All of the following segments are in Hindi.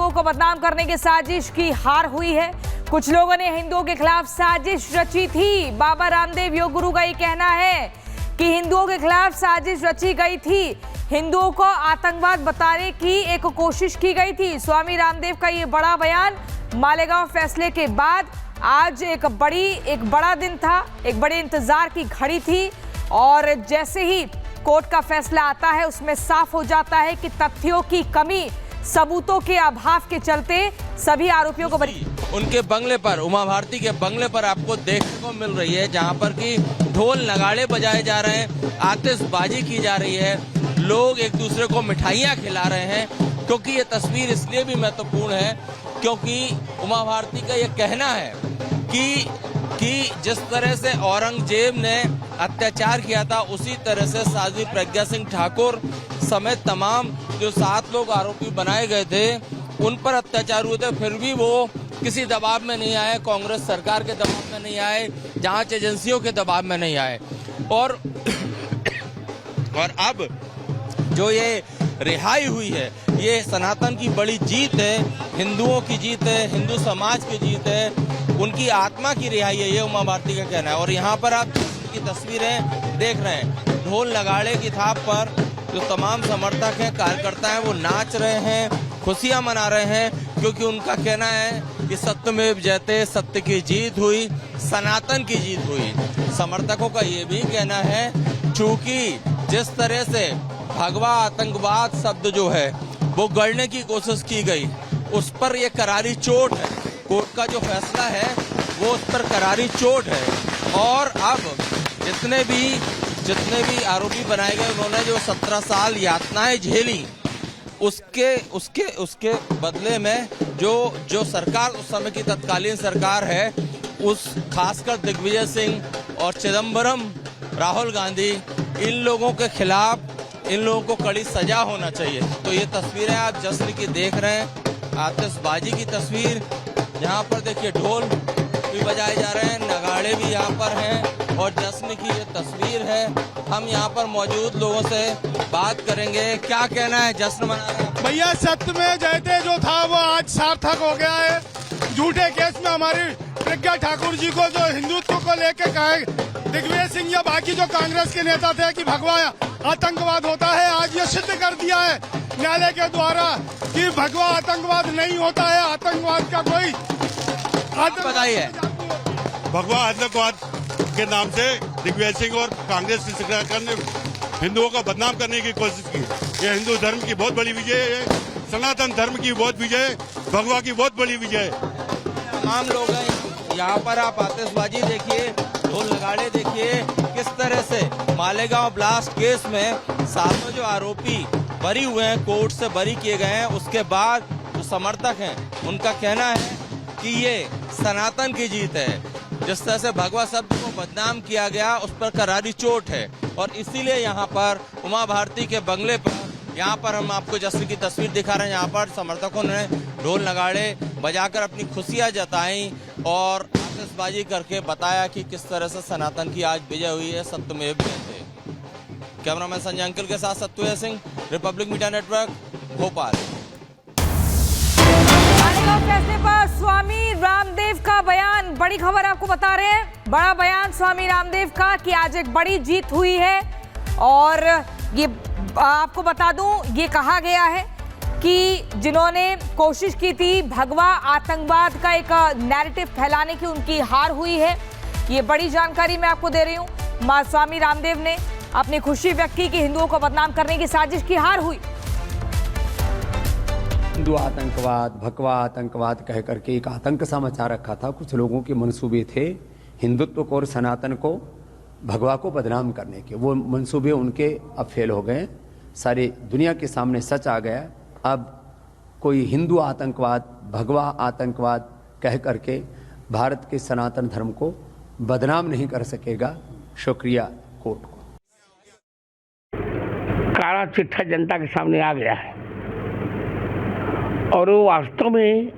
हिंदुओं को बदनाम करने की साजिश की हार हुई है। कुछ लोगों ने हिंदुओं के खिलाफ साजिश रची थी। बाबा रामदेव योग गुरु का ये कहना है कि हिंदुओं के खिलाफ साजिश रची गई थी, हिंदुओं को आतंकवाद बताने की एक कोशिश की गई थी। स्वामी रामदेव का ये बड़ा बयान मालेगांव फैसले के बाद आज एक बड़ा दिन था, एक बड़े इंतजार की घड़ी थी और जैसे ही कोर्ट का फैसला आता है उसमें साफ हो जाता है कि तथ्यों की कमी, सबूतों के अभाव के चलते सभी आरोपियों को उनके बंगले पर, उमा भारती के बंगले पर आपको देखने को मिल रही है, जहां पर कि ढोल नगाड़े बजाए जा रहे हैं, आतिशबाजी की जा रही है, लोग एक दूसरे को मिठाइयां खिला रहे हैं। क्योंकि ये तस्वीर इसलिए भी महत्वपूर्ण है क्योंकि उमा भारती का ये कहना है कि जिस तरह से औरंगजेब ने अत्याचार किया था उसी तरह से साध्वी प्रज्ञा सिंह ठाकुर समेत तमाम जो 7 लोग आरोपी बनाए गए थे उन पर अत्याचार हुए थे, फिर भी वो किसी दबाव में नहीं आए, कांग्रेस सरकार के दबाव में नहीं आए, जांच एजेंसियों के दबाव में नहीं आए। और अब जो ये रिहाई हुई है ये सनातन की बड़ी जीत है, हिंदुओं की जीत है, हिंदू समाज की जीत है, उनकी आत्मा की रिहाई है, ये उमा भारती का कहना है। और यहाँ पर आप की तस्वीरें देख रहे हैं, ढोल नगाड़े की थाप पर जो तमाम समर्थक हैं, कार्यकर्ता हैं, वो नाच रहे हैं, खुशियां मना रहे हैं क्योंकि उनका कहना है कि सत्यमेव जयते, सत्य की जीत हुई, सनातन की जीत हुई। समर्थकों का ये भी कहना है चूंकि जिस तरह से भगवा आतंकवाद शब्द जो है वो गढ़ने की कोशिश की गई, उस पर ये करारी चोट है, कोर्ट का जो फैसला है वो उस पर करारी चोट है। और अब जितने भी आरोपी बनाए गए उन्होंने जो 17 साल यातनाएं झेली उसके बदले में जो सरकार उस समय की तत्कालीन सरकार है, उस खासकर दिग्विजय सिंह और चिदम्बरम, राहुल गांधी, इन लोगों के खिलाफ इन लोगों को कड़ी सजा होना चाहिए। तो ये तस्वीरें आप जश्न की देख रहे हैं, आतिशबाजी की तस्वीर, यहाँ पर देखिए ढोल भी बजाए जा रहे हैं, नगाड़े भी यहाँ पर हैं और जश्न की ये तस्वीर है। हम यहाँ पर मौजूद लोगों से बात करेंगे, क्या कहना है, जश्न मना रहे हैं भैया? सत्य में जयते जो था वो आज सार्थक हो गया है। झूठे केस में हमारी प्रज्ञा ठाकुर जी को जो हिंदुत्व को लेके कहे दिग्विजय सिंह या बाकी जो कांग्रेस के नेता थे कि भगवा आतंकवाद होता है, आज ये सिद्ध कर दिया है न्यायालय के द्वारा कि भगवा आतंकवाद नहीं होता है। आतंकवाद का कोई बताइए। भगवा आतंकवाद के नाम से दिग्विजय सिंह और कांग्रेस की सरकार ने हिंदुओं को बदनाम करने की कोशिश की। ये हिंदू धर्म की बहुत बड़ी विजय है, सनातन धर्म की बहुत विजय है, भगवा की बहुत बड़ी विजय है। तमाम लोग हैं यहाँ पर, आप आतिशबाजी देखिए, ढोल नगाड़े देखिए, किस तरह से मालेगांव ब्लास्ट केस में 7 जो आरोपी बरी हुए हैं, कोर्ट से बरी किए गए हैं, उसके बाद जो समर्थक हैं उनका कहना है कि ये सनातन की जीत है। जिस तरह से भगवा शब्द को बदनाम किया गया उस पर करारी चोट है और इसीलिए यहाँ पर उमा भारती के बंगले पर, यहाँ पर हम आपको जश्न की तस्वीर दिखा रहे हैं, यहाँ पर समर्थकों ने ढोल नगाड़े बजाकर अपनी खुशियाँ जताई और आतिशबाजी करके बताया कि किस तरह से सनातन की आज विजय हुई है, सत्यमेव जयते। कैमरामैन संजय अंकिल के साथ Satyaved Singh, republic media network, Bhopal. Malegaon फैसले पर स्वामी रामदेव का बयान, बड़ी खबर आपको बता रहे हैं, बड़ा बयान स्वामी रामदेव का कि आज एक बड़ी जीत हुई है। और ये आपको बता दूं, ये कहा गया है कि जिन्होंने कोशिश की थी भगवा आतंकवाद का एक नैरेटिव फैलाने की, उनकी हार हुई है। ये बड़ी जानकारी मैं आपको दे रही हूँ। स्वामी रामदेव ने अपनी खुशी व्यक्त की कि हिंदुओं को बदनाम करने की साजिश की हार हुई। हिंदू आतंकवाद, भगवा आतंकवाद कह करके एक आतंक सा मचा रखा था। कुछ लोगों के मंसूबे थे हिंदुत्व को और सनातन को, भगवा को बदनाम करने के। वो मंसूबे उनके अब फेल हो गए, सारी दुनिया के सामने सच आ गया। अब कोई हिंदू आतंकवाद, भगवा आतंकवाद कह करके भारत के सनातन धर्म को बदनाम नहीं कर सकेगा। शुक्रिया कोर्ट को। काला चिट्ठा जनता के सामने आ गया है और वो वास्तव में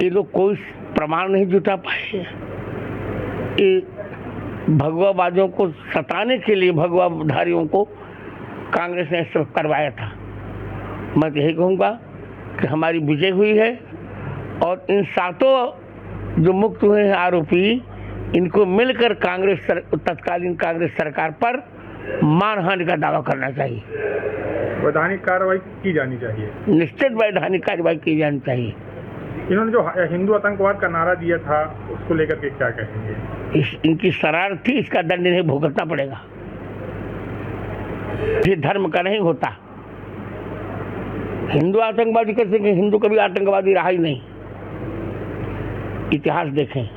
ये लोग कोई प्रमाण नहीं जुटा पाए। ये भगवावादियों को सताने के लिए भगवाधारियों को कांग्रेस ने सब करवाया था। मैं यही कहूँगा कि हमारी विजय हुई है और इन 7 जो मुक्त हुए हैं आरोपी, इनको मिलकर तत्कालीन कांग्रेस सरकार पर मानहानि का दावा करना चाहिए। वैधानिक कार्रवाई की जानी चाहिए। निश्चित वैधानिक कार्रवाई की जानी चाहिए। इन्होंने जो हिंदू आतंकवाद का नारा दिया था, उसको लेकर के क्या कहेंगे? इनकी शरारत थी, इसका दंड इन्हें भुगतना पड़ेगा। ये धर्म का नहीं होता। हिंदू आतंकवादी कैसे? हिंदू कभी आतंकवादी रहा ही नहीं, इतिहास देखें।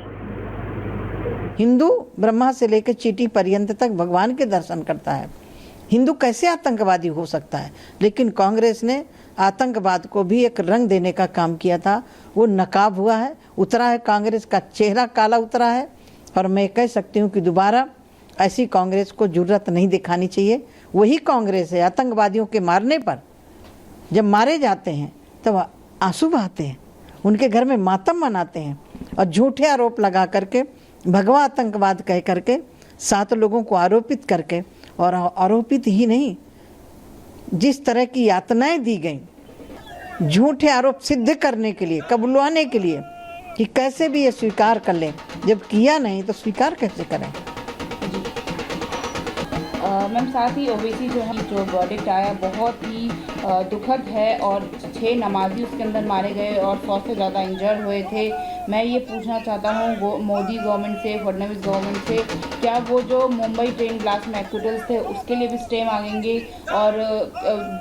हिंदू ब्रह्मा से लेकर चींटी पर्यंत तक भगवान के दर्शन करता है। हिंदू कैसे आतंकवादी हो सकता है? लेकिन कांग्रेस ने आतंकवाद को भी एक रंग देने का काम किया था। वो नकाब हुआ है, उतरा है, कांग्रेस का चेहरा काला उतरा है। और मैं कह सकती हूँ कि दोबारा ऐसी कांग्रेस को जुर्रत नहीं दिखानी चाहिए। वही कांग्रेस है आतंकवादियों के मारने पर, जब मारे जाते हैं तब आंसू बहाते हैं, उनके घर में मातम मनाते हैं और झूठे आरोप लगा करके, भगवा आतंकवाद कह करके 7 लोगों को आरोपित करके, और आरोपित ही नहीं, जिस तरह की यातनाएं दी गई झूठे आरोप सिद्ध करने के लिए, कबुलवाने के लिए कि कैसे भी ये स्वीकार कर लें, जब किया नहीं तो स्वीकार कैसे करें। मैम, साथ ही ओवैसी जो वर्डिक्ट आया बहुत ही दुखद है और 6 नमाजी उसके अंदर मारे गए और 100 से ज़्यादा इंजर्ड हुए थे। मैं ये पूछना चाहता हूँ मोदी गवर्नमेंट से, फडणवीस गवर्नमेंट से, क्या वो जो मुंबई ट्रेन ब्लास्ट में एक्विटल्स थे उसके लिए भी स्टे मांगेंगे? और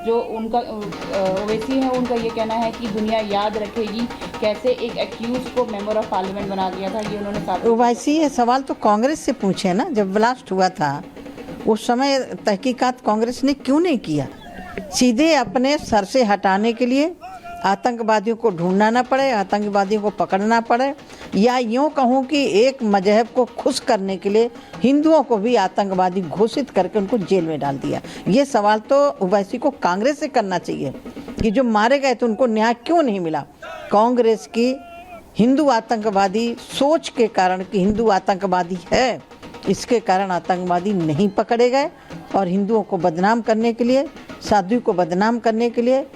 जो उनका ओवैसी है, उनका ये कहना है कि दुनिया याद रखेगी कैसे एक एक्यूज को मेंबर ऑफ पार्लियामेंट बना दिया था। ये उन्होंने ओवैसी ये सवाल तो कांग्रेस से पूछे ना। जब ब्लास्ट हुआ था उस समय तहकीकात कांग्रेस ने क्यों नहीं किया? सीधे अपने सर से हटाने के लिए आतंकवादियों को ढूंढना ना पड़े, आतंकवादियों को पकड़ना पड़े, या यूँ कहूँ कि एक मजहब को खुश करने के लिए हिंदुओं को भी आतंकवादी घोषित करके उनको जेल में डाल दिया। ये सवाल तो ओवैसी को कांग्रेस से करना चाहिए कि जो मारे गए थे उनको न्याय क्यों नहीं मिला। कांग्रेस की हिंदू आतंकवादी सोच के कारण कि हिंदू आतंकवादी है, इसके कारण आतंकवादी नहीं पकड़े गए। और हिंदुओं को बदनाम करने के लिए, साधु को बदनाम करने के लिए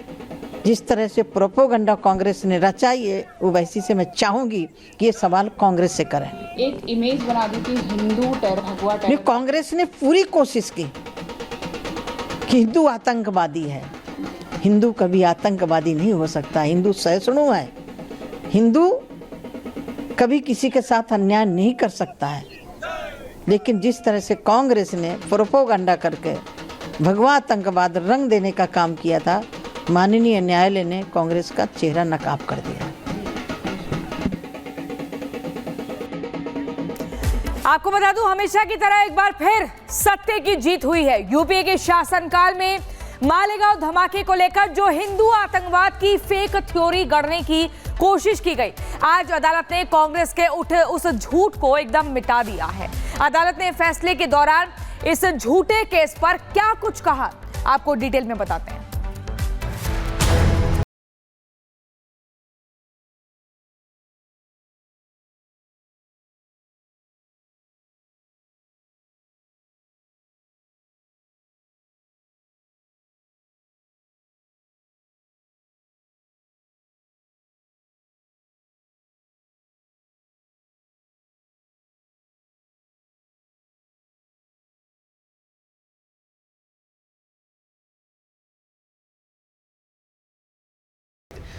जिस तरह से प्रोपोगंडा कांग्रेस ने रचा, ये ओवैसी से मैं चाहूंगी कि ये सवाल कांग्रेस से करें। एक इमेज बना दी थी हिंदू भगवा टेरर। कांग्रेस ने पूरी कोशिश की कि हिंदू आतंकवादी है। हिंदू कभी आतंकवादी नहीं हो सकता। हिंदू सहिष्णु है। हिंदू कभी किसी के साथ अन्याय नहीं कर सकता है। लेकिन जिस तरह से कांग्रेस ने प्रोपोगंडा करके भगवा आतंकवाद रंग देने का काम किया था, माननीय न्यायालय ने कांग्रेस का चेहरा नकाब कर दिया। आपको बता दूं, हमेशा की तरह एक बार फिर सत्य की जीत हुई है। यूपीए के शासनकाल में मालेगांव धमाके को लेकर जो हिंदू आतंकवाद की फेक थ्योरी गढ़ने की कोशिश की गई, आज अदालत ने कांग्रेस के उठे उस झूठ को एकदम मिटा दिया है। अदालत ने फैसले के दौरान इस झूठे केस पर क्या कुछ कहा, आपको डिटेल में बताते हैं।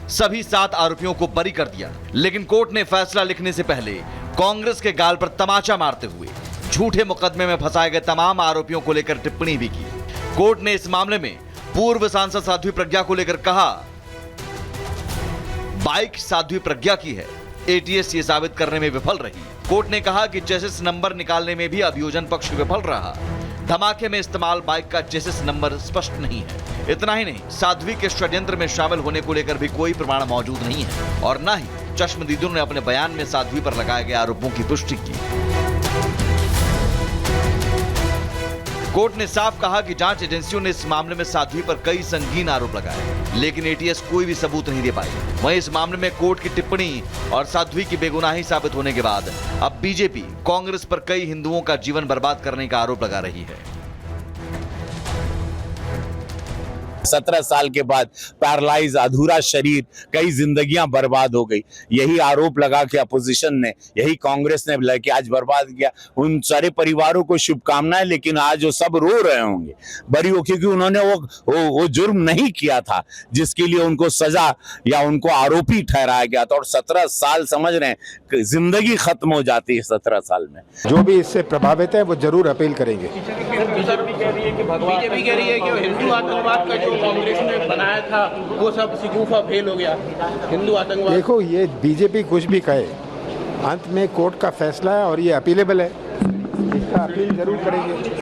सभी 7 आरोपियों को बरी कर दिया, लेकिन कोर्ट ने फैसला लिखने से पहले कांग्रेस के गाल पर तमाचा मारते हुए झूठे मुकदमे में फंसाए गए तमाम आरोपियों को लेकर टिप्पणी भी की। कोर्ट ने इस मामले में पूर्व सांसद साध्वी प्रज्ञा को लेकर कहा, बाइक साध्वी प्रज्ञा की है, एटीएस ये साबित करने में विफल रही। कोर्ट ने कहा कि चेसिस नंबर निकालने में भी अभियोजन पक्ष विफल रहा। धमाके में इस्तेमाल बाइक का चेसिस नंबर स्पष्ट नहीं है। इतना ही नहीं, साध्वी के षड्यंत्र में शामिल होने को लेकर भी कोई प्रमाण मौजूद नहीं है और न ही चश्मदीदों ने अपने बयान में साध्वी पर लगाए गए आरोपों की पुष्टि की। कोर्ट ने साफ कहा कि जांच एजेंसियों ने इस मामले में साध्वी पर कई संगीन आरोप लगाए, लेकिन एटीएस कोई भी सबूत नहीं दे पाई। वहीं इस मामले में कोर्ट की टिप्पणी और साध्वी की बेगुनाही साबित होने के बाद अब बीजेपी कांग्रेस पर कई हिंदुओं का जीवन बर्बाद करने का आरोप लगा रही है। 17 साल के बाद पैरालाइज, अधूरा शरीर, कई जिंदगियां बर्बाद हो गई। यही आरोप लगा के अपोजिशन ने, यही कांग्रेस ने लेके आज बर्बाद किया। उन सारे परिवारों को शुभकामनाएं, लेकिन आज वो सब रो रहे होंगे बरी हो, क्योंकि उन्होंने वो जुर्म नहीं किया था जिसके लिए उनको सजा या उनको आरोपी ठहराया गया था। और 17 साल समझ रहे हैं, जिंदगी खत्म हो जाती है 17 साल में। जो भी इससे प्रभावित है वो जरूर अपील करेंगे। बीजेपी कह रही है कि हिंदू आतंकवाद का जो कांग्रेस ने बनाया था वो सब शिकूफा फेल हो गया। हिंदू आतंकवाद, देखो, ये बीजेपी कुछ भी कहे, अंत में कोर्ट का फैसला है और ये अपीलेबल है, इसका अपील जरूर करेंगे।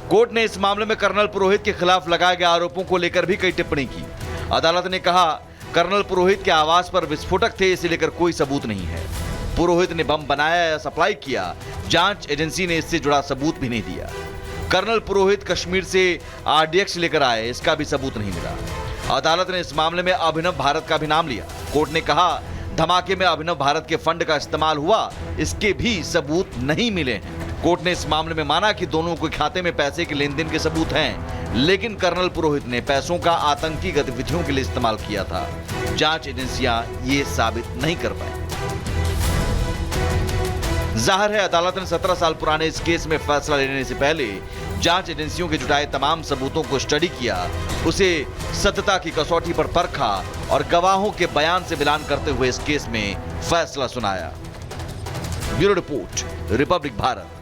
कोर्ट ने इस मामले में कर्नल पुरोहित के खिलाफ लगाए गए आरोपों को लेकर भी कई टिप्पणी की। अदालत ने कहा, कर्नल पुरोहित के आवास पर विस्फोटक थे, इसे लेकर कोई सबूत नहीं है। पुरोहित ने बम बनाया या सप्लाई किया, जांच एजेंसी ने इससे जुड़ा सबूत भी नहीं दिया। कर्नल पुरोहित कश्मीर से RDX लेकर आए, इसका भी सबूत नहीं मिला। अदालत ने इस मामले में अभिनव भारत का भी नाम लिया। कोर्ट ने कहा, धमाके में अभिनव भारत के फंड का इस्तेमाल हुआ, इसके भी सबूत नहीं मिले हैं। कोर्ट ने इस मामले में माना कि दोनों के खाते में पैसे के लेन देन के सबूत हैं, लेकिन कर्नल पुरोहित ने पैसों का आतंकी गतिविधियों के लिए इस्तेमाल किया था। जांच एजेंसियां ये साबित नहीं कर पाई। जाहिर है, अदालत ने 17 साल पुराने इस केस में फैसला लेने से पहले जांच एजेंसियों के जुटाए तमाम सबूतों को स्टडी किया, उसे सत्यता की कसौटी पर परखा और गवाहों के बयान से मिलान करते हुए इस केस में फैसला सुनाया। Bureau report, Republic Bharat.